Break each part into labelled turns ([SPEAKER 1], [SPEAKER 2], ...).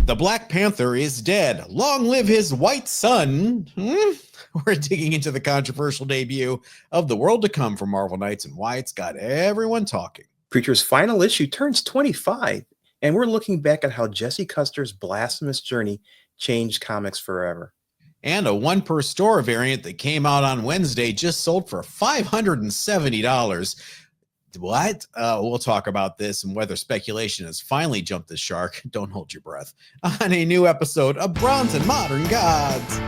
[SPEAKER 1] The Black Panther is dead. Long live his white son. We're digging into the controversial debut of The World to Come from Marvel Knights and why it's got everyone talking.
[SPEAKER 2] Preacher's final issue turns 25, and we're looking back at how Jesse Custer's blasphemous journey changed comics forever.
[SPEAKER 1] And a one per store variant that came out on Wednesday just sold for $570. What? We'll talk about this and whether speculation has finally jumped the shark. Don't hold your breath. On a new episode of Bronze and Modern Gods.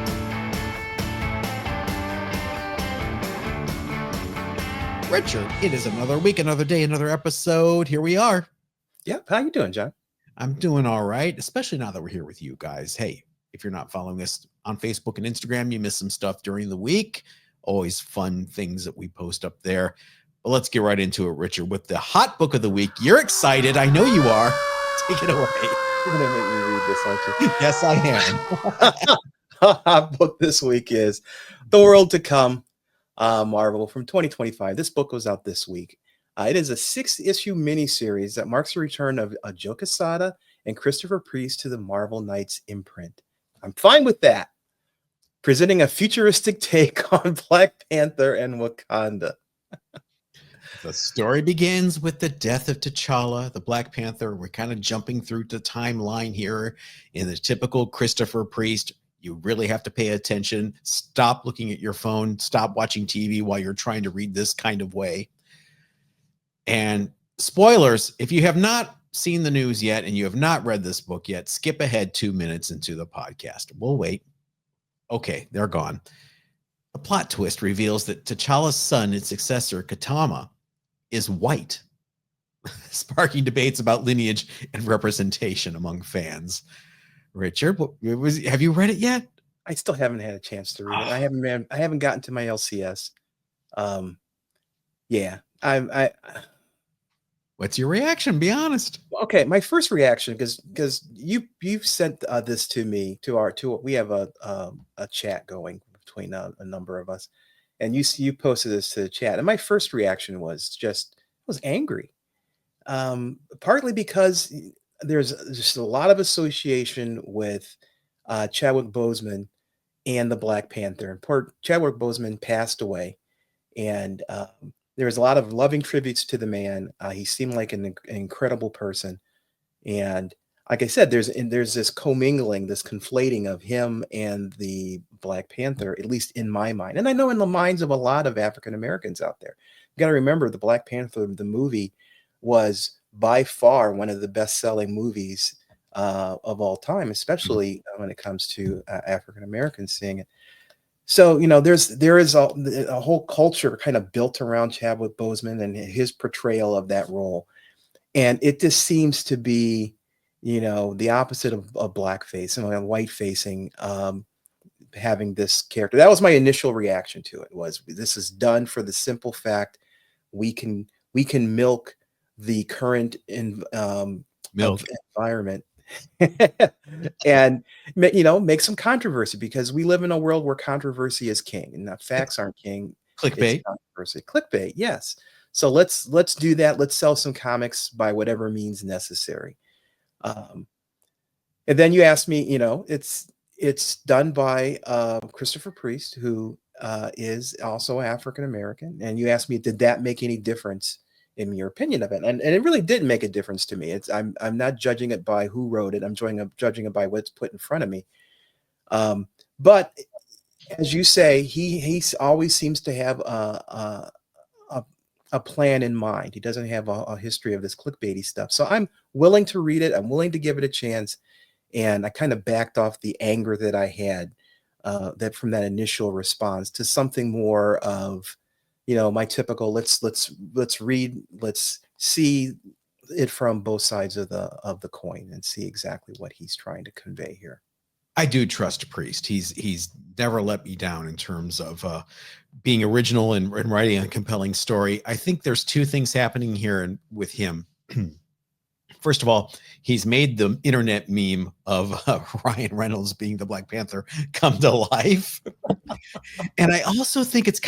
[SPEAKER 1] Richard, it is another week, another day, another episode. Here we are.
[SPEAKER 2] Yep. How you doing, John?
[SPEAKER 1] I'm doing all right, especially now that we're here with you guys. Hey, if you're not following us on Facebook and Instagram, you missed some stuff during the week. Always fun things that we post up there. But let's get right into it, Richard, with the hot book of the week. You're excited. I know you are. Take it away.
[SPEAKER 2] You're going to make me read this, aren't you?
[SPEAKER 1] Yes, I am.
[SPEAKER 2] The hot book this week is The World to Come, Marvel from 2025. This book goes out this week. It is a 6-issue miniseries that marks the return of Joe Quesada and Christopher Priest to the Marvel Knights imprint. I'm fine with that. Presenting a futuristic take on Black Panther and Wakanda.
[SPEAKER 1] The story begins with the death of T'Challa, the Black Panther. We're kind of jumping through the timeline here in the typical Christopher Priest. You really have to pay attention. Stop looking at your phone. Stop watching TV while you're trying to read this kind of way. And spoilers, if you have not seen the news yet and you have not read this book yet, skip ahead 2 minutes into the podcast. We'll wait. Okay, they're gone. A plot twist reveals that T'Challa's son and successor, Katama, is white, sparking debates about lineage and representation among fans. Richard, have you read it yet?
[SPEAKER 2] I still haven't had a chance to read it. I haven't gotten to my LCS. Yeah, I
[SPEAKER 1] What's your reaction? Be honest.
[SPEAKER 2] Okay, my first reaction, because you've sent this to me we have a chat going between a number of us, and you posted this to the chat, and my first reaction was angry, partly because there's just a lot of association with Chadwick Boseman and the Black Panther, and poor Chadwick Boseman passed away, and there was a lot of loving tributes to the man. He seemed like an incredible person. And like I said, there's this commingling, this conflating of him and the Black Panther, at least in my mind. And I know in the minds of a lot of African Americans out there. You got to remember the Black Panther, the movie, was by far one of the best-selling movies of all time, especially when it comes to African Americans seeing it. So, there is a whole culture kind of built around Chadwick Boseman and his portrayal of that role. And it just seems to be, the opposite of blackface and white facing, having this character. That was my initial reaction to it, was this is done for the simple fact we can milk the current environment and make some controversy, because we live in a world where controversy is king and not facts aren't king.
[SPEAKER 1] Clickbait.
[SPEAKER 2] Clickbait, yes. So let's do that. Let's sell some comics by whatever means necessary. And then you asked me, it's done by Christopher Priest, who is also African American, and you asked me, did that make any difference in your opinion of it? And it really didn't make a difference to me. I'm not judging it by who wrote it. I'm judging it by what's put in front of me. But as you say, he always seems to have a plan in mind. He doesn't have a history of this clickbaity stuff. So I'm willing to read it. I'm willing to give it a chance. And I kind of backed off the anger that I had that from that initial response to something more of, my typical let's read, let's see it from both sides of the coin and see exactly what he's trying to convey here.
[SPEAKER 1] I do trust Priest. He's never let me down in terms of being original and writing a compelling story. I think there's two things happening here with him. First of all, he's made the internet meme of Ryan Reynolds being the Black Panther come to life. And I also think it's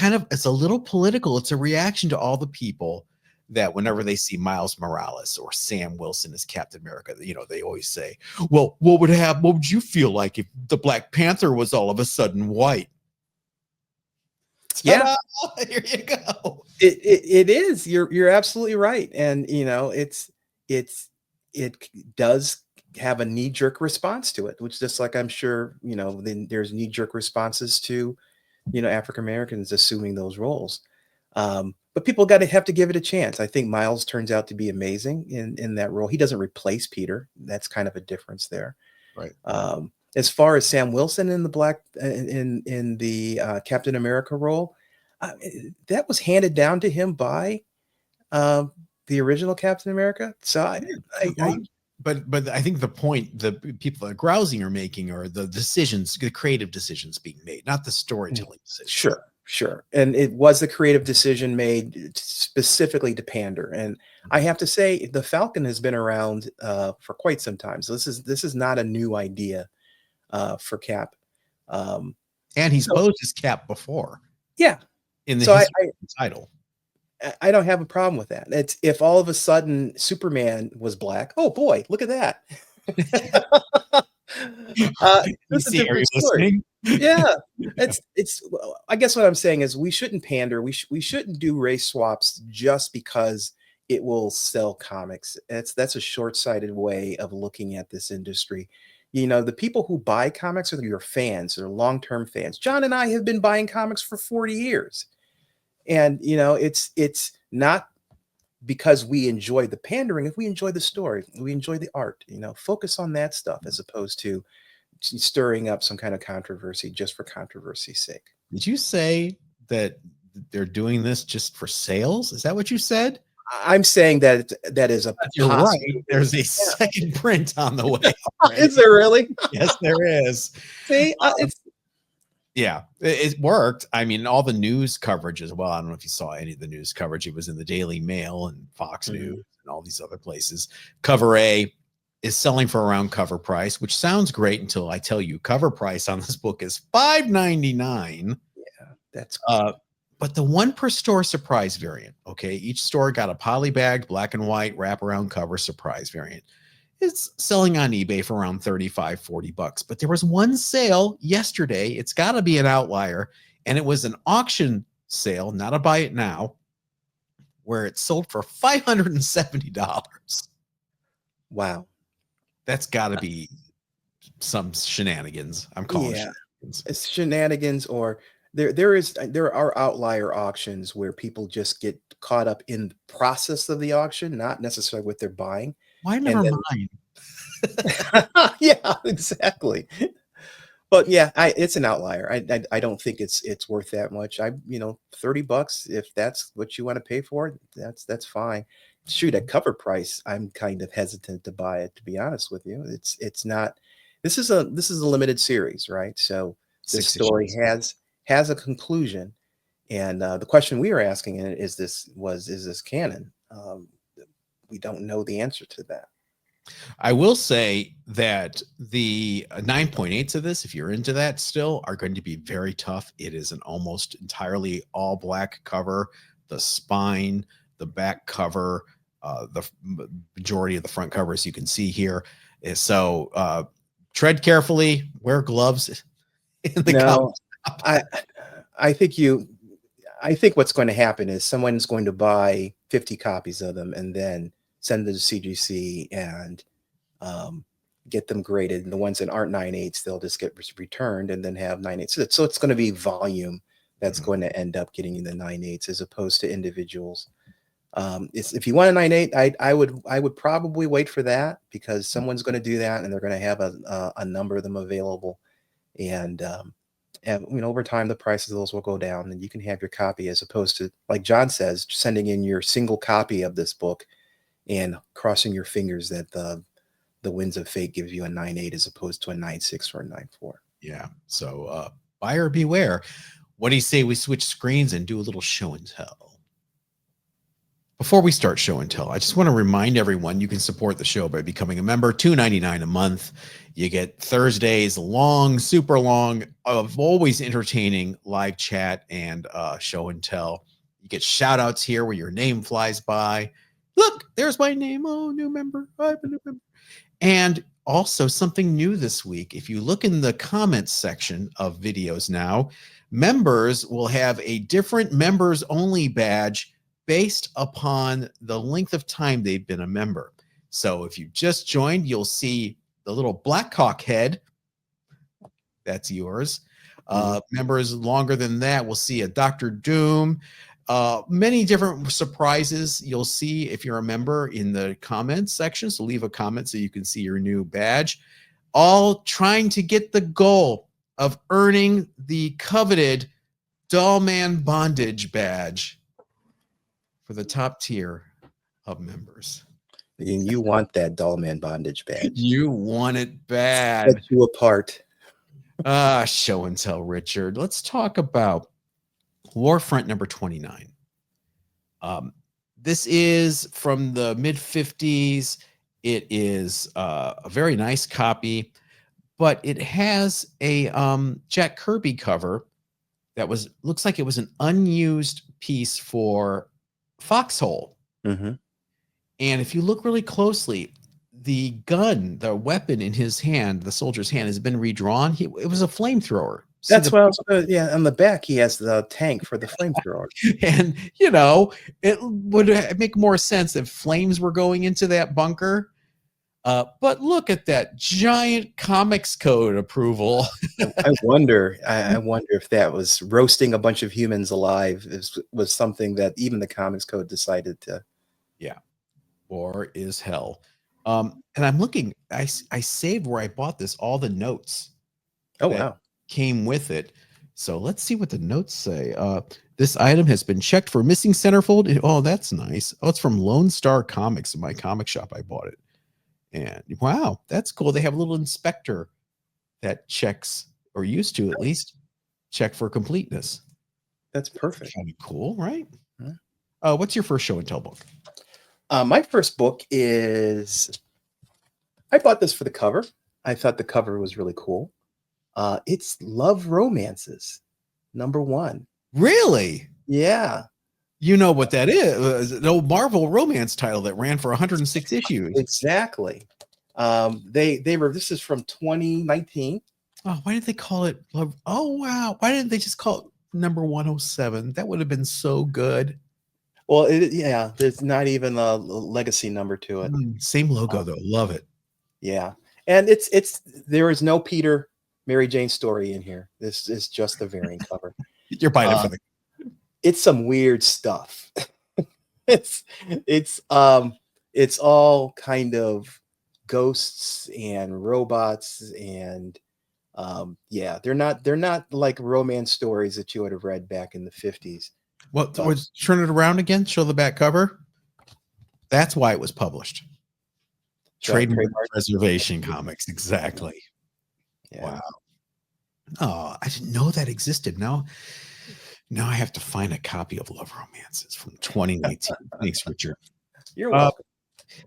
[SPEAKER 1] a little political. It's a reaction to all the people that whenever they see Miles Morales or Sam Wilson as Captain America, they always say, well, what would happen? What would you feel like if the Black Panther was all of a sudden white?
[SPEAKER 2] Yeah.
[SPEAKER 1] Ta-da! Here you go.
[SPEAKER 2] It is. You're absolutely right. And it does have a knee-jerk response to it, which, just like I'm sure, then there's knee-jerk responses to, African Americans assuming those roles. But people have to give it a chance. I think Miles turns out to be amazing in that role. He doesn't replace Peter. That's kind of a difference there.
[SPEAKER 1] Right.
[SPEAKER 2] As far as Sam Wilson in the Captain America role, that was handed down to him by the original Captain America. So
[SPEAKER 1] but I think the point the people that Grousing are making are the decisions, the creative decisions being made, not the storytelling decisions.
[SPEAKER 2] Sure. And it was the creative decision made specifically to pander. And I have to say, the Falcon has been around for quite some time. So this is not a new idea for Cap.
[SPEAKER 1] And he's posed as Cap before.
[SPEAKER 2] Yeah.
[SPEAKER 1] In the title.
[SPEAKER 2] I don't have a problem with that. It's if all of a sudden Superman was black. Oh boy, look at that. This is a different story. Yeah. I guess what I'm saying is we shouldn't pander. We shouldn't do race swaps just because it will sell comics. That's a short-sighted way of looking at this industry. The people who buy comics are your fans, they're long-term fans. John and I have been buying comics for 40 years. And it's not because we enjoy the pandering. If we enjoy the story, we enjoy the art, focus on that stuff as opposed to stirring up some kind of controversy just for controversy's sake.
[SPEAKER 1] Did you say that they're doing this just for sales? Is that what you said?
[SPEAKER 2] I'm saying that is a
[SPEAKER 1] You're right. There's a second print on the way.
[SPEAKER 2] Right? Is there really?
[SPEAKER 1] Yes, there is.
[SPEAKER 2] See,
[SPEAKER 1] yeah, it worked. I mean, all the news coverage as well. I don't know if you saw any of the news coverage. It was in the Daily Mail and Fox News and all these other places. Cover A is selling for around cover price, which sounds great until I tell you cover price on this book is $5.99.
[SPEAKER 2] Yeah, that's
[SPEAKER 1] but the one per store surprise variant. Okay, each store got a polybagged black and white wraparound cover surprise variant. It's selling on eBay for around $35-40. But there was one sale yesterday. It's got to be an outlier. And it was an auction sale, not a buy it now, where it sold for $570.
[SPEAKER 2] Wow.
[SPEAKER 1] That's got to be some shenanigans. I'm calling shenanigans.
[SPEAKER 2] It's shenanigans, or there are outlier auctions where people just get caught up in the process of the auction, not necessarily what they're buying.
[SPEAKER 1] Why never mind?
[SPEAKER 2] Yeah, exactly. But yeah, it's an outlier. I don't think it's worth that much. $30 if that's what you want to pay for it, that's fine. Shoot, at cover price, I'm kind of hesitant to buy it, to be honest with you. It's not. This is a limited series, right? So the story has a conclusion, and the question we are asking is this canon? We don't know the answer to that.
[SPEAKER 1] I will say that the 9.8s of this, if you're into that still, are going to be very tough. It is an almost entirely all black cover. The spine, the back cover, the majority of the front cover, as you can see here. So tread carefully, wear gloves in the comic.
[SPEAKER 2] I think what's going to happen is someone's going to buy 50 copies of them and then send them to CGC and get them graded. And the ones that aren't 9.8s, they'll just get returned and then have 9.8s. So it's going to be volume that's going to end up getting you the 9.8s as opposed to individuals. If you want a 9.8, I would probably wait for that, because someone's going to do that and they're going to have a number of them available. And over time, the prices of those will go down and you can have your copy, as opposed to, like John says, sending in your single copy of this book and crossing your fingers that the winds of fate gives you a 9.8 as opposed to a 9.6 or a 9.4.
[SPEAKER 1] Yeah. So buyer beware. What do you say we switch screens and do a little show and tell? Before we start show and tell, I just want to remind everyone you can support the show by becoming a member. $2.99 a month. You get Thursdays long, super long, of always entertaining live chat and show and tell. You get shout outs here where your name flies by. Look, there's my name. Oh, new member. I'm a new member. And also something new this week. If you look in the comments section of videos now, members will have a different members only badge based upon the length of time they've been a member. So if you just joined, you'll see the little Blackhawk head. That's yours. Members longer than that will see a Dr. Doom. Many different surprises you'll see if you're a member in the comments section. So leave a comment so you can see your new badge. All trying to get the goal of earning the coveted Doll Man Bondage badge for the top tier of members.
[SPEAKER 2] And you want that Doll Man Bondage badge.
[SPEAKER 1] You want it bad.
[SPEAKER 2] Set you apart.
[SPEAKER 1] Show and tell, Richard. Let's talk about Warfront number 29. This is from the mid 50s. It is a very nice copy, but it has a Jack Kirby cover that looks like it was an unused piece for Foxhole.
[SPEAKER 2] Mm-hmm.
[SPEAKER 1] And if you look really closely, the gun, the weapon in his hand, the soldier's hand, has been redrawn. It was a flamethrower.
[SPEAKER 2] That's what I was, yeah. On the back, he has the tank for the flamethrower.
[SPEAKER 1] And, it would make more sense if flames were going into that bunker. But look at that giant Comics Code approval.
[SPEAKER 2] I wonder if that was roasting a bunch of humans alive was something that even the Comics Code decided to.
[SPEAKER 1] Yeah. War is hell. And I'm looking, I saved where I bought this, all the notes.
[SPEAKER 2] Oh, wow.
[SPEAKER 1] Came with it. So let's see what the notes say. This item has been checked for missing centerfold. Oh, that's nice. Oh, it's from Lone Star Comics in my comic shop. I bought it. And wow, that's cool. They have a little inspector that checks, or used to at least, check for completeness.
[SPEAKER 2] That's perfect.
[SPEAKER 1] Kind of cool, right?
[SPEAKER 2] Yeah.
[SPEAKER 1] What's your first show and tell book?
[SPEAKER 2] My first book is, I bought this for the cover. I thought the cover was really cool. It's Love Romances, #1.
[SPEAKER 1] Really?
[SPEAKER 2] Yeah.
[SPEAKER 1] You know what that is? An old Marvel romance title that ran for 106 issues.
[SPEAKER 2] Exactly. This is from 2019.
[SPEAKER 1] Oh, why did they call it Love? Oh, wow. Why didn't they just call it number 107? That would have been so good.
[SPEAKER 2] Well, there's not even a legacy number to it.
[SPEAKER 1] Same logo though. Love it.
[SPEAKER 2] Yeah. And there is no Peter Mary Jane story in here. This is just the variant cover.
[SPEAKER 1] You're buying it for
[SPEAKER 2] it's some weird stuff. it's all kind of ghosts and robots and they're not like romance stories that you would have read back in the 50s.
[SPEAKER 1] Well, turn it around again, show the back cover. That's why it was published. Trademark Preservation Comics, exactly.
[SPEAKER 2] Yeah.
[SPEAKER 1] Wow. Oh, I didn't know that existed. Now I have to find a copy of Love Romances from 2019. Thanks, Richard.
[SPEAKER 2] You're welcome.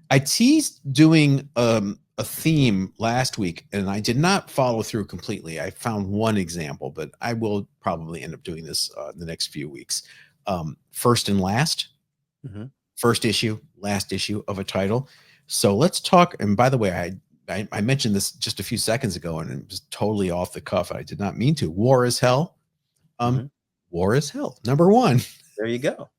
[SPEAKER 1] I teased doing a theme last week, and I did not follow through completely. I found one example, but I will probably end up doing this in the next few weeks. First and last, first issue, last issue of a title. So let's talk. And by the way, I mentioned this just a few seconds ago, and it was totally off the cuff. I did not mean to. War is Hell. War is Hell, #1.
[SPEAKER 2] There you go.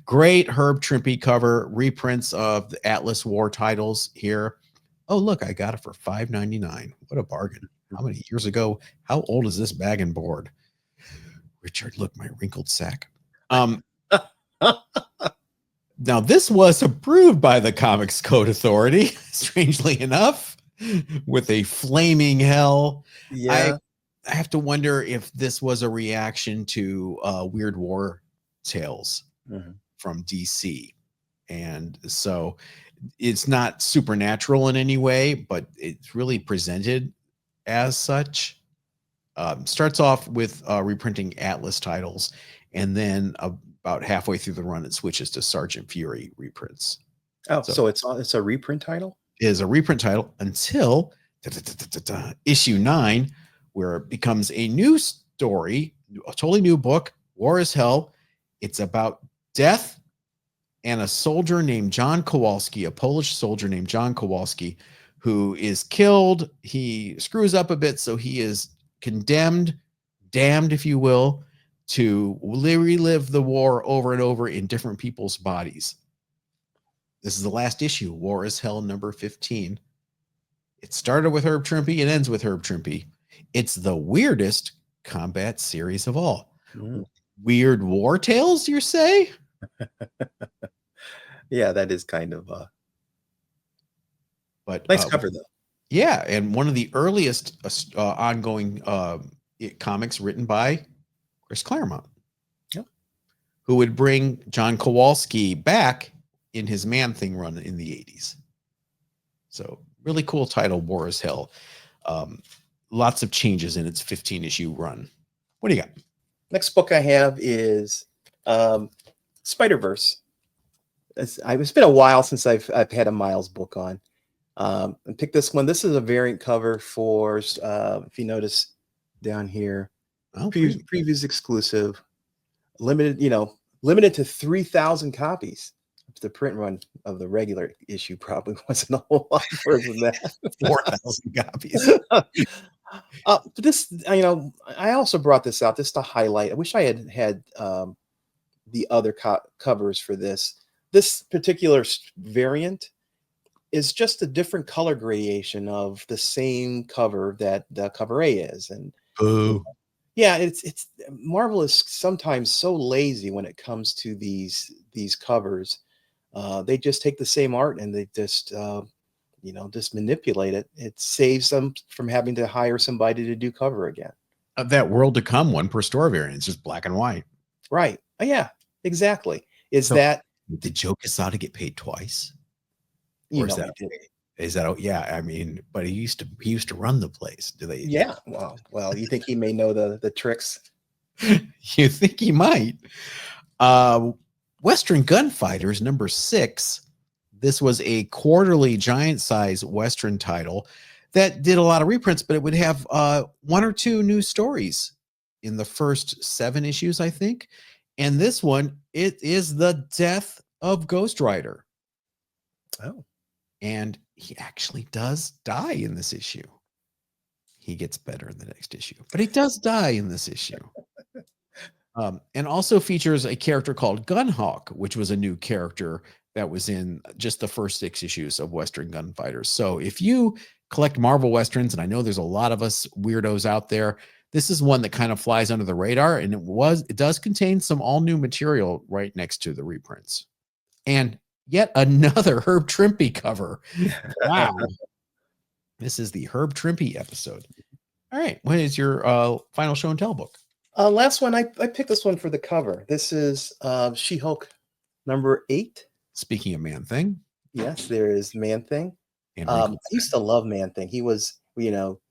[SPEAKER 1] Great Herb Trimpe cover, reprints of the Atlas War titles here. Oh, look, I got it for $5.99. What a bargain. How many years ago? How old is this bag and board? Richard, look, my wrinkled sack. Now, this was approved by the Comics Code Authority, strangely enough, with a flaming hell.
[SPEAKER 2] Yeah.
[SPEAKER 1] I have to wonder if this was a reaction to Weird War tales from DC. And so it's not supernatural in any way, but it's really presented as such. Starts off with reprinting Atlas titles, and then about halfway through the run, it switches to Sergeant Fury reprints.
[SPEAKER 2] Oh, so it's a reprint title?
[SPEAKER 1] It is a reprint title until issue 9, where it becomes a new story, a totally new book, War is Hell, It's about death and a soldier named John Kowalski, a Polish soldier named John Kowalski, who is killed. He screws up a bit, so he is condemned, damned, if you will, to relive the war over and over in different people's bodies. This is the last issue, War is Hell number 15. It started with Herb Trimpe. It ends with Herb Trimpe. It's the weirdest combat series of all. Weird war tales, you say?
[SPEAKER 2] Yeah, that is kind of
[SPEAKER 1] But
[SPEAKER 2] nice cover though.
[SPEAKER 1] Yeah, and one of the earliest ongoing comics written by Chris Claremont, who would bring John Kowalski back in his Man-Thing run in the 80s. So really cool title, War is Hell. Lots of changes in its 15-issue run. What do you got?
[SPEAKER 2] Next book I have is Spider-Verse. It's been a while since I've had a Miles book on. And pick this one. This is a variant cover for, if you notice down here, previews exclusive, limited to 3,000 copies. The print run of the regular issue probably wasn't a whole lot worse than that.
[SPEAKER 1] 4,000 copies.
[SPEAKER 2] This, I also brought this out just to highlight. I wish I had the other covers for this. This particular variant is just a different color gradation of the same cover that the cover A is. And yeah, it's Marvel is sometimes so lazy when it comes to these covers. They just take the same art and they just just manipulate it. It saves them from having to hire somebody to do cover again.
[SPEAKER 1] That World to Come one per store variant, just black and white.
[SPEAKER 2] Right. Yeah, exactly. Is
[SPEAKER 1] So,
[SPEAKER 2] that
[SPEAKER 1] the joke is how to get paid twice?
[SPEAKER 2] Is
[SPEAKER 1] that yeah, I mean, but he used to run the place. Do they?
[SPEAKER 2] Yeah. Well, you think he may know the tricks?
[SPEAKER 1] You think he might? Western Gunfighters number 6. This was a quarterly giant size Western title that did a lot of reprints, but it would have 1 or 2 new stories in the first 7 issues, I think. And this one, it is the death of Ghost Rider.
[SPEAKER 2] Oh.
[SPEAKER 1] And he actually does die in this issue. He gets better in the next issue, but he does die in this issue. And also features a character called Gunhawk, which was a new character that was in just the first 6 issues of Western Gunfighters. So if you collect Marvel Westerns, and I know there's a lot of us weirdos out there, this is one that kind of flies under the radar, and it does contain some all new material right next to the reprints. And yet another Herb Trimpe cover. Wow. This is the Herb Trimpe episode. All right. What is your final show and tell book?
[SPEAKER 2] Last one, I picked this one for the cover. This is She-Hulk number 8.
[SPEAKER 1] Speaking of Man-Thing.
[SPEAKER 2] Yes, there is Man-Thing. I used to love Man-Thing. He was, one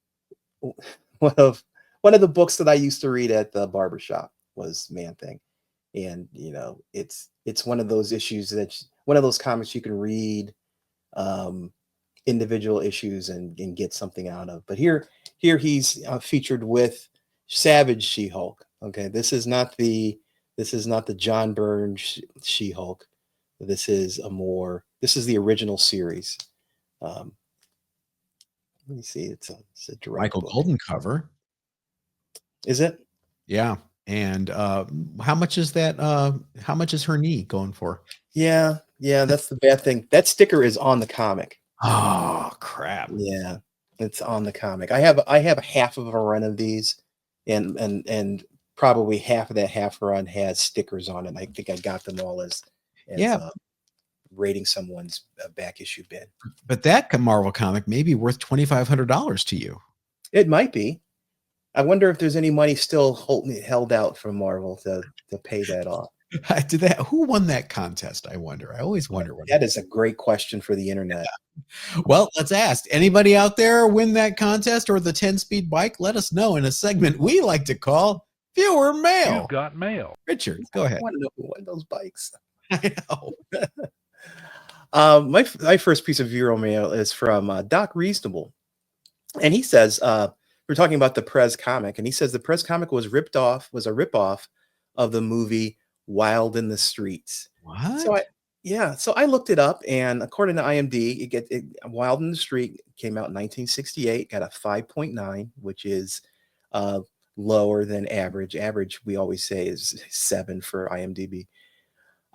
[SPEAKER 2] of the books that I used to read at the barbershop was Man-Thing. And, it's one of those issues one of those comics you can read individual issues and get something out of. But here he's featured with Savage She-Hulk. Okay, this is not the John Byrne She-Hulk. This is the original series. Let me see. It's a direct
[SPEAKER 1] Michael
[SPEAKER 2] book.
[SPEAKER 1] Golden cover.
[SPEAKER 2] Is it?
[SPEAKER 1] Yeah. And how much is that? How much is her knee going for?
[SPEAKER 2] Yeah. That's the bad thing. That sticker is on the comic.
[SPEAKER 1] Oh crap!
[SPEAKER 2] Yeah, it's on the comic. I have half of a run of these, and probably half of that half run has stickers on it. I think I got them all as rating someone's back issue bid.
[SPEAKER 1] But that Marvel comic may be worth $2,500 to you.
[SPEAKER 2] It might be. I wonder if there's any money still held out from Marvel to pay that off.
[SPEAKER 1] Who won that contest? I wonder. I always wonder.
[SPEAKER 2] That is a great question for the internet.
[SPEAKER 1] Well, let's ask. Anybody out there win that contest or the 10-speed bike? Let us know in a segment we like to call Viewer Mail.
[SPEAKER 3] You've got mail.
[SPEAKER 1] Richard, go ahead.
[SPEAKER 2] I want to know who won those bikes.
[SPEAKER 1] I know.
[SPEAKER 2] My first piece of viewer mail is from Doc Reasonable. And he says, we're talking about the Prez comic, and he says the Prez comic was a rip-off of the movie Wild in the Streets. So
[SPEAKER 1] What?
[SPEAKER 2] so I looked it up, and according to IMDb, Wild in the Street came out in 1968, got a 5.9, which is uh, lower than average. Average, we always say, is 7 for IMDb.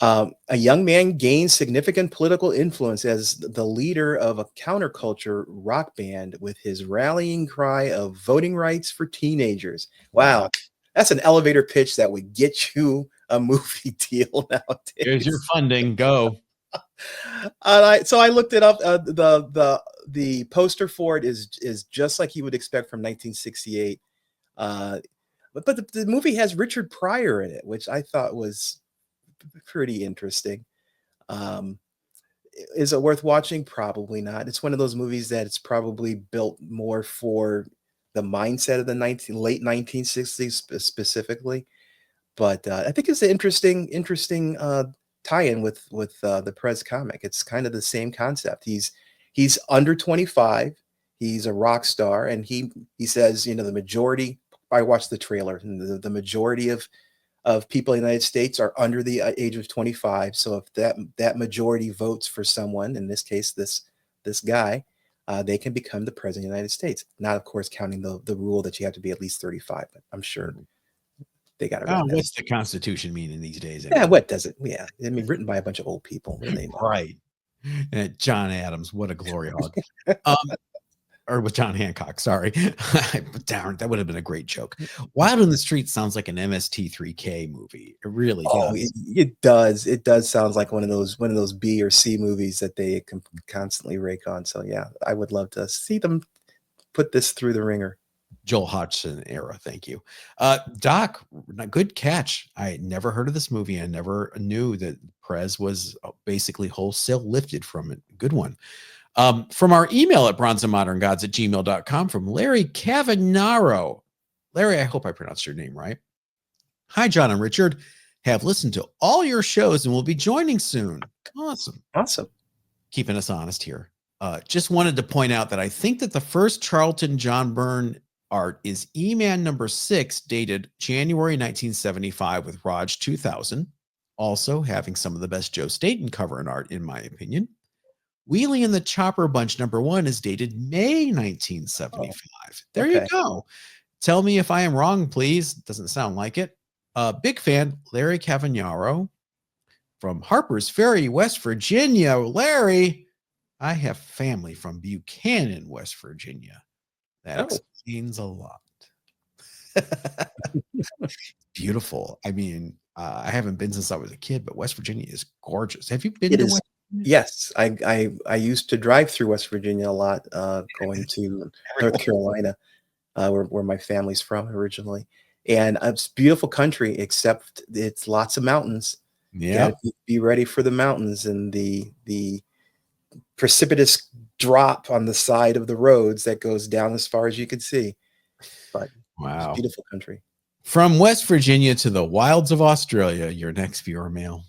[SPEAKER 2] A young man gains significant political influence as the leader of a counterculture rock band with his rallying cry of voting rights for teenagers.
[SPEAKER 1] Wow.
[SPEAKER 2] Wow, that's an elevator pitch that would get you a movie deal
[SPEAKER 1] Here's your
[SPEAKER 2] nowadays.
[SPEAKER 1] funding. Go.
[SPEAKER 2] So I looked it up. The poster for it is just like you would expect from 1968. Uh, but the movie has Richard Pryor in it, which I thought was pretty interesting. Um, is it worth watching? Probably not. It's one of those movies that it's probably built more for the mindset of the late 1960s specifically. But I think it's an interesting tie-in with the Prez comic. It's kind of the same concept. He's under 25. He's a rock star, and he says, the majority. I watched the trailer, and the majority of people in the United States are under the age of 25. So if that majority votes for someone, in this case, this guy, they can become the president of the United States. Not, of course, counting the rule that you have to be at least 35, but I'm sure they got
[SPEAKER 1] Oh,
[SPEAKER 2] around that.
[SPEAKER 1] what's the Constitution mean in these days?
[SPEAKER 2] Yeah,
[SPEAKER 1] Anyway?
[SPEAKER 2] what does it? Yeah, I mean, written by a bunch of old people. What do they know?
[SPEAKER 1] Right. John Adams, what a glory hog. Um, or with John Hancock, sorry. Darn, that would have been a great joke. Wild in the Street sounds like an MST3K movie. It really
[SPEAKER 2] Oh,
[SPEAKER 1] does.
[SPEAKER 2] it does. It does sound like one of those B or C movies that they can constantly rake on. So yeah, I would love to see them put this through the ringer.
[SPEAKER 1] Joel Hodgson era. Thank you. Doc, good catch. I never heard of this movie. I never knew that Prez was basically wholesale lifted from it. Good one. From our email at bronzeandmoderngods@gmail.com from Larry Cavanaro. Larry, I hope I pronounced your name right. Hi, John and Richard. Have listened to all your shows and will be joining soon. Awesome.
[SPEAKER 2] Awesome.
[SPEAKER 1] Keeping us honest here. Just wanted to point out that I think that the first Charlton John Byrne art is E-Man number 6, dated January 1975 with Raj 2000. Also having some of the best Joe Staton cover and art, in my opinion. Wheelie and the Chopper Bunch number 1 is dated May 1975. There you
[SPEAKER 2] Okay.
[SPEAKER 1] go. Tell me if I am wrong, please. Doesn't sound like it. Big fan, Larry Cavagnaro from Harper's Ferry, West Virginia. Larry, I have family from Buchanan, West Virginia. That
[SPEAKER 2] Oh.
[SPEAKER 1] explains a lot. Beautiful. I mean, I haven't been since I was a kid, but West Virginia is gorgeous. Have you been
[SPEAKER 2] It
[SPEAKER 1] to
[SPEAKER 2] is.
[SPEAKER 1] West Virginia?
[SPEAKER 2] Yes, I used to drive through West Virginia a lot, going to North Carolina, where my family's from originally, and it's beautiful country, except it's lots of mountains. You
[SPEAKER 1] Yeah.
[SPEAKER 2] gotta be ready for the mountains and the precipitous drop on the side of the roads that goes down as far as you can see. But it's
[SPEAKER 1] Wow.
[SPEAKER 2] beautiful country.
[SPEAKER 1] From West Virginia to the wilds of Australia, your next viewer mail.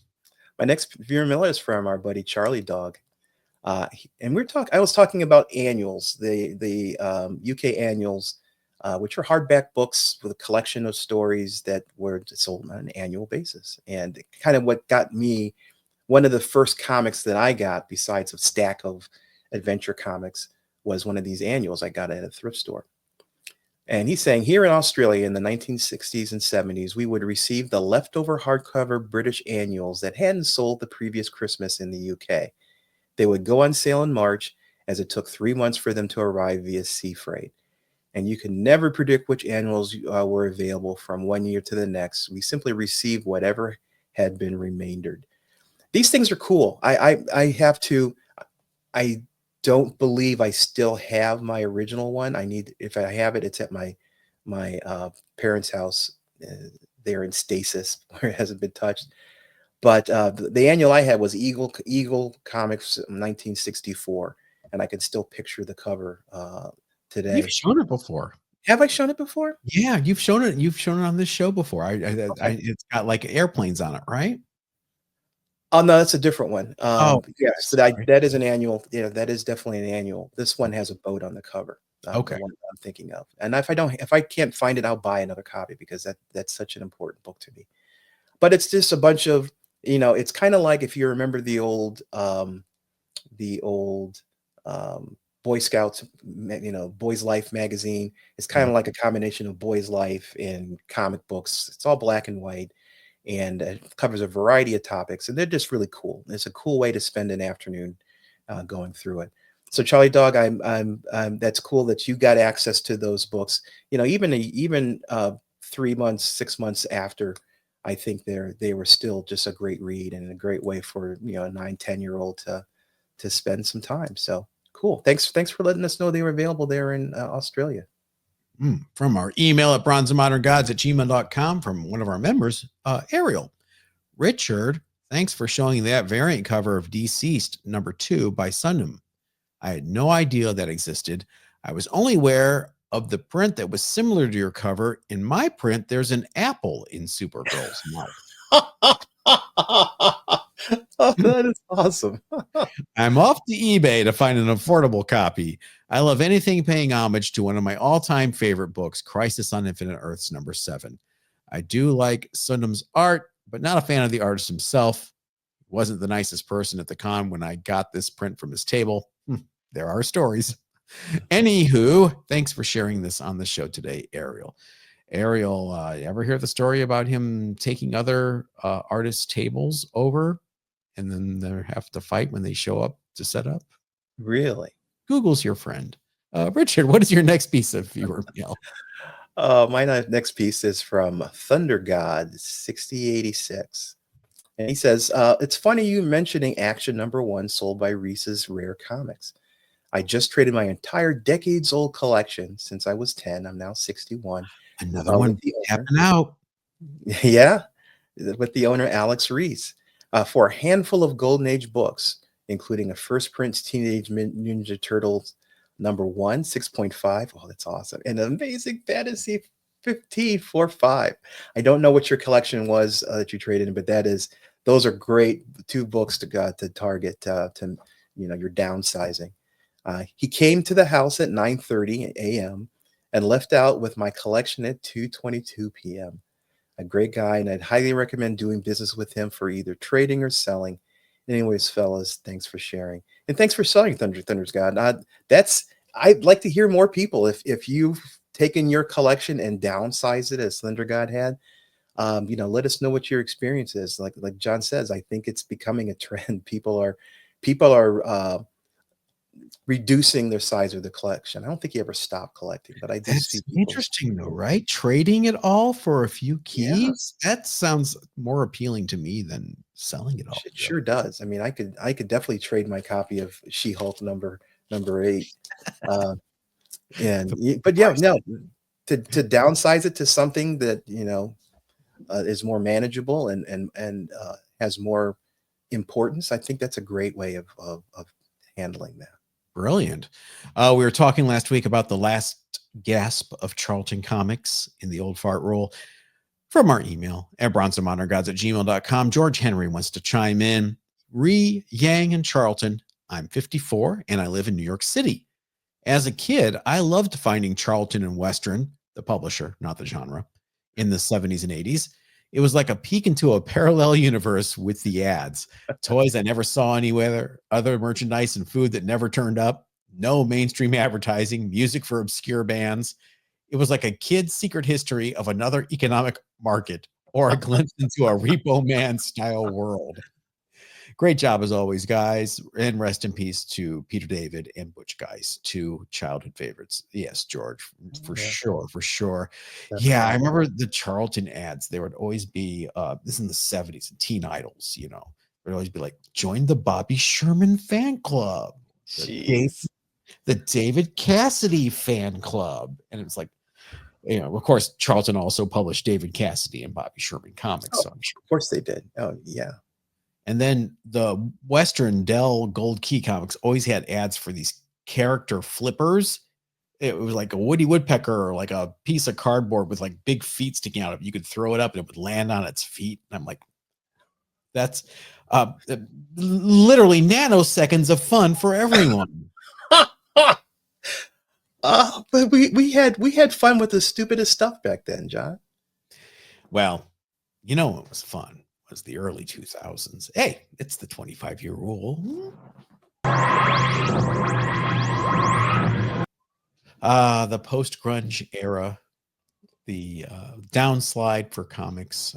[SPEAKER 2] My next viewer mail is from our buddy Charlie Dog. And I was talking about annuals, the UK annuals, which are hardback books with a collection of stories that were sold on an annual basis. And kind of what got me, one of the first comics that I got, besides a stack of adventure comics, was one of these annuals I got at a thrift store. And he's saying, here in Australia in the 1960s and 70s, we would receive the leftover hardcover British annuals that hadn't sold the previous Christmas in the UK. They would go on sale in March, as it took 3 months for them to arrive via sea freight. And you can never predict which annuals were available from one year to the next. We simply received whatever had been remaindered. These things are cool. I don't believe I still have my original one. If I have it, it's at my parents' house. There in stasis, where it hasn't been touched. But the annual I had was Eagle Comics 1964, and I can still picture the cover
[SPEAKER 1] You've
[SPEAKER 2] today.
[SPEAKER 1] shown it before.
[SPEAKER 2] Have I shown it before?
[SPEAKER 1] Yeah, you've shown it. You've shown it on this show before.
[SPEAKER 2] Okay.
[SPEAKER 1] It's got like airplanes on it, right?
[SPEAKER 2] Oh no, that's a different one.
[SPEAKER 1] Oh,
[SPEAKER 2] Yes,
[SPEAKER 1] sorry.
[SPEAKER 2] that is an annual. Yeah, that is definitely an annual. This one has a boat on the cover. The
[SPEAKER 1] Okay.
[SPEAKER 2] one that I'm thinking of. And if I can't find it, I'll buy another copy, because that's such an important book to me. but it's just a bunch of, it's kind of like if you remember the old Boy Scouts, Boys Life magazine. It's kind
[SPEAKER 1] Mhm.
[SPEAKER 2] of like a combination of Boys Life and comic books. It's all black and white, and it covers a variety of topics, and they're just really cool. It's a cool way to spend an afternoon going through it. So Charlie Dog, that's cool that you got access to those books. Even 3 months, 6 months after, I think they were still just a great read and a great way for a 9, 10-year-old to spend some time. So cool. Thanks for letting us know they were available there in Australia.
[SPEAKER 1] From our email at bronzeandmoderngods@gmail.com from one of our members, Ariel. Richard, thanks for showing that variant cover of Deceased #2 by Sundom. I had no idea that existed. I was only aware of the print that was similar to your cover. In my print, there's an apple in Supergirl's mouth.
[SPEAKER 2] Oh, that is awesome.
[SPEAKER 1] I'm off to eBay to find an affordable copy. I love anything paying homage to one of my all-time favorite books, Crisis on Infinite Earths #7. I do like Sundam's art, but not a fan of the artist himself. He wasn't the nicest person at the con when I got this print from his table. There are stories. Anywho, thanks for sharing this on the show today, Ariel. Ariel, you ever hear the story about him taking other artists' tables over and then they have to fight when they show up to set up?
[SPEAKER 2] Really?
[SPEAKER 1] Google's your friend. Richard, what is your next piece of viewer mail?
[SPEAKER 2] My next piece is from Thunder God 6086. And he says, it's funny you mentioning Action #1 sold by Reese's Rare Comics. I just traded my entire decades old collection since I was 10. I'm now 61.
[SPEAKER 1] Another
[SPEAKER 2] With
[SPEAKER 1] one
[SPEAKER 2] the owner.
[SPEAKER 1] tapping out.
[SPEAKER 2] Yeah, with the owner, Alex Reese, for a handful of Golden Age books, including a First Prince Teenage Ninja Turtles #1, 6.5. Oh, that's awesome. And Amazing Fantasy 15, 4.5. I don't know what your collection was that you traded in, but those are great two books to target your downsizing. He came to the house at 9:30 a.m. and left out with my collection at 2:22 p.m. A great guy, and I'd highly recommend doing business with him for either trading or selling. Anyways, fellas, thanks for sharing, and thanks for selling Thunder's God. I'd like to hear more people if you've taken your collection and downsized it as Thunder God had. Let us know what your experience is. Like John says, I think it's becoming a trend. People are reducing their size of the collection. I don't think you ever stop collecting, but I do see
[SPEAKER 1] That's
[SPEAKER 2] people
[SPEAKER 1] interesting, though,
[SPEAKER 2] doing that.
[SPEAKER 1] right? Trading it all for a few
[SPEAKER 2] Yeah.
[SPEAKER 1] keys? That sounds more appealing to me than selling it all.
[SPEAKER 2] It sure does. I mean, I could definitely trade my copy of She-Hulk number 8. Uh,
[SPEAKER 1] The
[SPEAKER 2] but yeah,
[SPEAKER 1] price.
[SPEAKER 2] no, to downsize it to something that is more manageable and has more importance. I think that's a great way of handling that.
[SPEAKER 1] Brilliant. We were talking last week about the last gasp of Charlton Comics in the old fart roll. From our email at bronzeandmoderngods@gmail.com, George Henry wants to chime in. Yang, and Charlton. I'm 54 and I live in New York City. As a kid, I loved finding Charlton and Western, the publisher, not the genre, in the 70s and 80s. It was like a peek into a parallel universe with the ads. Toys I never saw anywhere, other merchandise and food that never turned up, no mainstream advertising, music for obscure bands. It was like a kid's secret history of another economic market or a glimpse into a Repo Man style world. Great job as always, guys. And rest in peace to Peter David and Butch Guys, two childhood favorites. Yes, George, for
[SPEAKER 2] Yeah,
[SPEAKER 1] sure, for sure. Yeah, I
[SPEAKER 2] definitely.
[SPEAKER 1] remember the Charlton ads. There would always be this in the 70s and teen idols, there'd always be like, join the Bobby Sherman fan club, the Dave,
[SPEAKER 2] Jeez.
[SPEAKER 1] the David Cassidy fan club. And it was like, of course, Charlton also published David Cassidy and Bobby Sherman comics.
[SPEAKER 2] Oh,
[SPEAKER 1] So I'm sure.
[SPEAKER 2] of course they did. Oh, yeah.
[SPEAKER 1] And then the Western Dell Gold Key comics always had ads for these character flippers. It was like a Woody Woodpecker or like a piece of cardboard with like big feet sticking out of it. You could throw it up and it would land on its feet. And I'm like, that's literally nanoseconds of fun for everyone.
[SPEAKER 2] But we had fun with the stupidest stuff back then, John.
[SPEAKER 1] Well, You know what was fun was the early 2000s. Hey, it's the 25-year rule. The post-grunge era, the downslide for comics.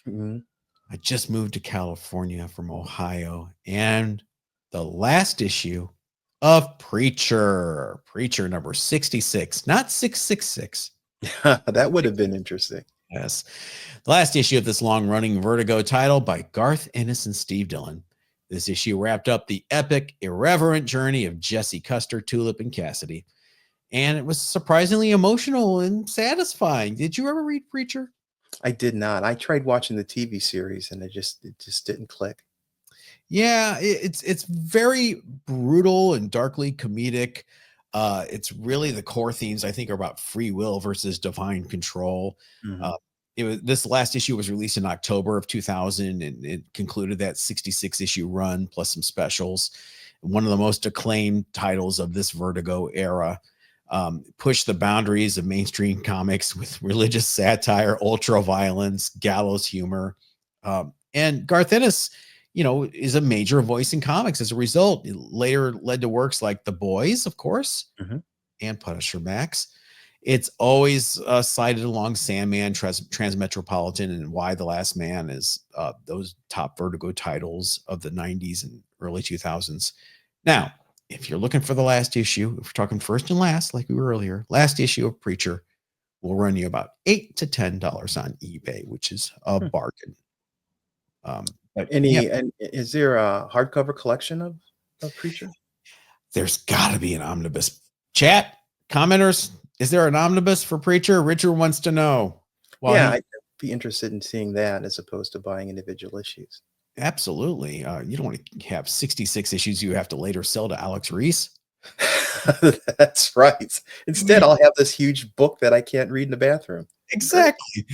[SPEAKER 2] Mhm.
[SPEAKER 1] I just moved to California from Ohio, and the last issue of Preacher number 66, not 666.
[SPEAKER 2] That would have been interesting.
[SPEAKER 1] Yes. The last issue of this long running Vertigo title by Garth Ennis and Steve Dillon. This issue wrapped up the epic, irreverent journey of Jesse Custer, Tulip, and Cassidy. And it was surprisingly emotional and satisfying. Did you ever read Preacher?
[SPEAKER 2] I did not. I tried watching the TV series and it just didn't click.
[SPEAKER 1] Yeah, it's very brutal and darkly comedic. It's really the core themes I think are about free will versus divine control.
[SPEAKER 2] Mhm.
[SPEAKER 1] Uh, this last issue was released in October of 2000, and it concluded that 66 issue run plus some specials. One of the most acclaimed titles of this Vertigo era. Pushed the boundaries of mainstream comics with religious satire, ultra violence, gallows humor, and Garth Ennis is a major voice in comics as a result. It later led to works like The Boys, of course,
[SPEAKER 2] Mhm.
[SPEAKER 1] and Punisher Max. It's always cited along Sandman, Transmetropolitan, and Why the Last Man as those top Vertigo titles of the 90s and early 2000s. Now, if you're looking for the last issue, if we're talking first and last, like we were earlier, last issue of Preacher will run you about $8 to $10 on eBay, which is a
[SPEAKER 2] Hmm.
[SPEAKER 1] bargain. But yeah,
[SPEAKER 2] And is there a hardcover collection of Preacher?
[SPEAKER 1] there's got to be an omnibus. Chat, commenters, is there an omnibus for Preacher? Richard wants to know. Well,
[SPEAKER 2] Yeah,
[SPEAKER 1] he
[SPEAKER 2] I'd be interested in seeing that as opposed to buying individual issues.
[SPEAKER 1] absolutely. You don't want to have 66 issues you have to later sell to Alex Reese.
[SPEAKER 2] That's right. Instead, I'll have this huge book that I can't read in the bathroom. Great.
[SPEAKER 1] Exactly.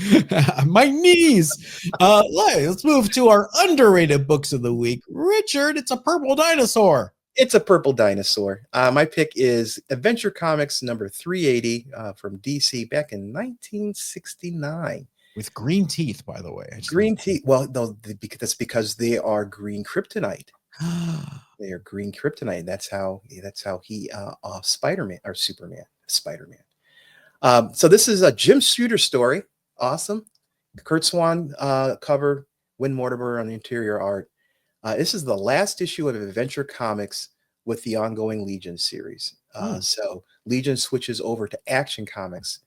[SPEAKER 1] My knees. Let's move to our underrated books of the week. Richard, it's a purple dinosaur
[SPEAKER 2] It's a purple dinosaur. My pick is Adventure Comics number 380 from DC back in 1969.
[SPEAKER 1] with green teeth, by the way. I just want
[SPEAKER 2] Green tea. Well, that's because they are green kryptonite.
[SPEAKER 1] to.
[SPEAKER 2] They are green kryptonite. That's how he Spider-Man or Superman. Spider-Man. So this is a Jim Shooter story. Awesome. Kurt Swan cover, Win Mortimer on the interior art. This is the last issue of Adventure Comics with the ongoing Legion series.
[SPEAKER 1] Hmm.
[SPEAKER 2] So Legion switches over to Action Comics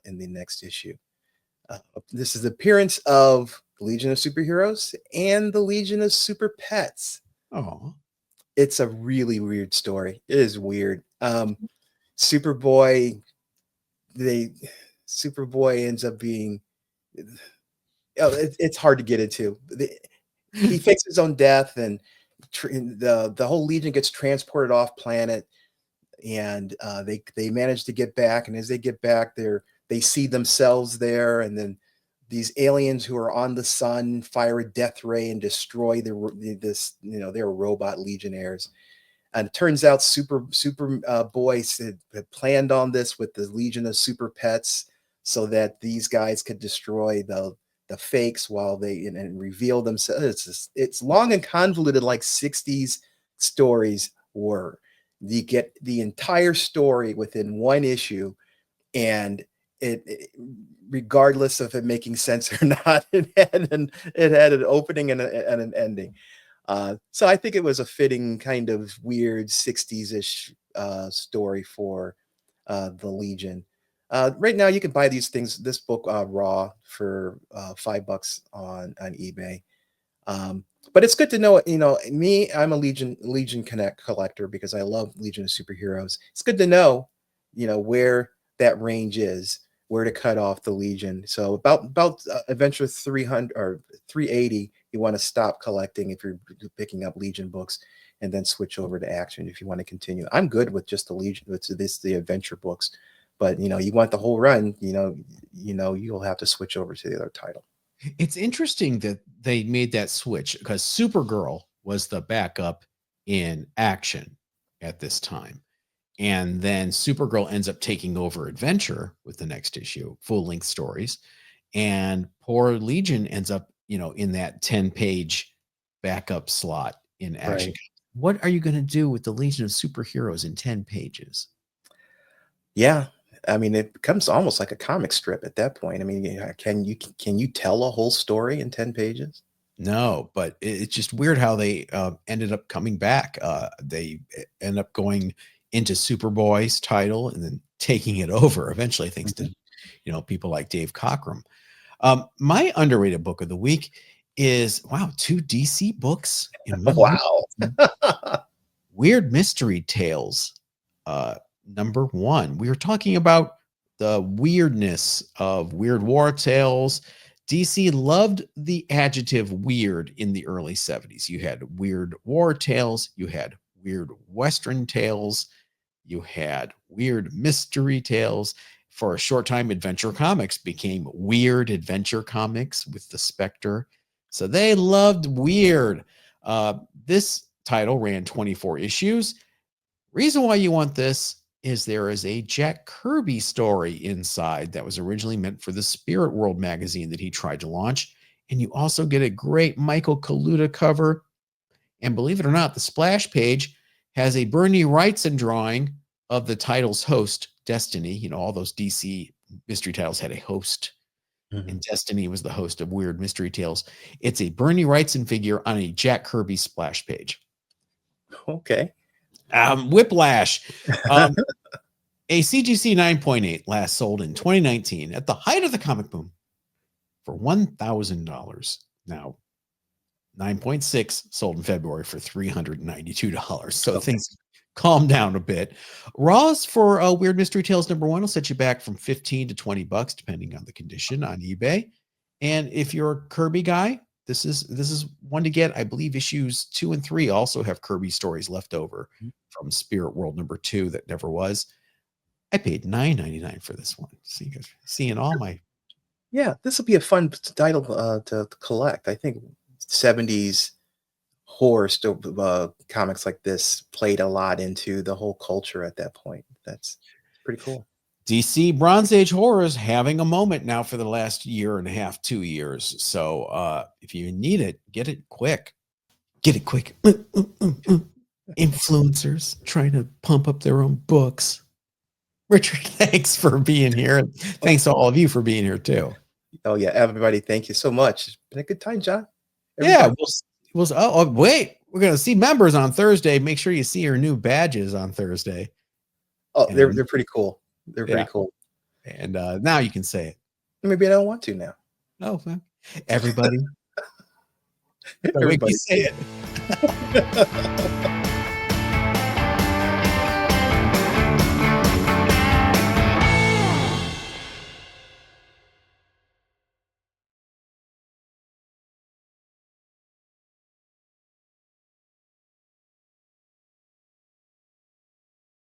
[SPEAKER 2] in the next issue. This is the appearance of the Legion of Superheroes and the Legion of Super Pets.
[SPEAKER 1] Oh,
[SPEAKER 2] It's a really weird story. It is weird. Superboy, they Superboy ends up being. It's hard to get into. He fakes his own death, and the whole Legion gets transported off planet, and they manage to get back. And as they get back, they see themselves there, and then these aliens who are on the sun fire a death ray and destroy their robot legionnaires. And it turns out Super Boy had planned on this with the Legion of Super Pets so that these guys could destroy the fakes while they and reveal themselves. It's long and convoluted like 60s stories were. You get the entire story within one issue, and regardless of it making sense or not, it had an opening and an ending. So I think it was a fitting kind of weird 60s-ish story for the Legion. Right now, you can buy this book raw for $5 on eBay. But it's good to know, me, I'm a Legion Connect collector because I love Legion of Superheroes. It's good to know, where that range is, where to cut off the Legion. So about Adventure 300 or 380, you want to stop collecting if you're picking up Legion books, and then switch over to Action if you want to continue. I'm good with just the Legion, with the adventure books, but you want the whole run, you'll have to switch over to the other title.
[SPEAKER 1] it's interesting that they made that switch because Supergirl was the backup in Action at this time. And then Supergirl ends up taking over Adventure with the next issue, full length stories. and poor Legion ends up, in that 10-page backup slot in Action
[SPEAKER 2] Right.
[SPEAKER 1] Comics. What are you going to do with the Legion of Superheroes in 10 pages?
[SPEAKER 2] Yeah. I mean, it becomes almost like a comic strip at that point. I mean, can you tell a whole story in 10 pages?
[SPEAKER 1] No, but it's just weird how they ended up coming back. They end up going into Superboy's title and then taking it over eventually, thanks to
[SPEAKER 2] Mhm.
[SPEAKER 1] people like Dave Cockrum. My underrated book of the week is, wow, 2 DC books in one week.
[SPEAKER 2] Wow.
[SPEAKER 1] Weird Mystery Tales, number 1. We were talking about the weirdness of Weird War Tales. DC loved the adjective weird in the early 70s. You had Weird War Tales, you had Weird Western Tales, you had Weird Mystery Tales. For a short time, Adventure Comics became Weird Adventure Comics with the Spectre. So they loved weird. This title ran 24 issues. Reason why you want this is there is a Jack Kirby story inside that was originally meant for the Spirit World magazine that he tried to launch. And you also get a great Michael Kaluta cover. And believe it or not, the splash page has a Bernie Wrightson drawing of the title's host, Destiny. All those DC mystery titles had a host, and
[SPEAKER 2] Mhm.
[SPEAKER 1] Destiny was the host of Weird Mystery Tales. It's a Bernie Wrightson figure on a Jack Kirby splash page.
[SPEAKER 2] Okay.
[SPEAKER 1] Whiplash. A CGC 9.8 last sold in 2019 at the height of the comic boom for $1,000. Now, 9.6 sold in February for $392. So
[SPEAKER 2] Okay.
[SPEAKER 1] things calm down a bit. Raws for Weird Mystery Tales number 1 will set you back from 15 to 20 bucks, depending on the condition on eBay. And if you're a Kirby guy, this is one to get. I believe issues 2 and 3 also have Kirby stories left over from Spirit World number 2 that never was. I paid $9.99 for this one. Seeing all my
[SPEAKER 2] Yeah, this will be a fun title to collect. I think 70s horror comics like this played a lot into the whole culture at that point. That's pretty cool.
[SPEAKER 1] DC Bronze Age horrors having a moment now for the last year and a half, 2 years. So if you need it, get it quick. Get it quick. Influencers trying to pump up their own books. Richard, thanks for being here. And thanks to all of you for being here too.
[SPEAKER 2] Oh yeah, everybody, thank you so much. It's been a good time, John.
[SPEAKER 1] Yeah,
[SPEAKER 2] Everybody.
[SPEAKER 1] wait, we're gonna see members on Thursday. Make sure you see your new badges on Thursday.
[SPEAKER 2] Oh,
[SPEAKER 1] And
[SPEAKER 2] they're pretty cool. They're
[SPEAKER 1] yeah,
[SPEAKER 2] pretty cool.
[SPEAKER 1] and now you can say it.
[SPEAKER 2] Maybe I don't want to now.
[SPEAKER 1] Oh, well, everybody. Wait,
[SPEAKER 2] Everybody.
[SPEAKER 1] you say it.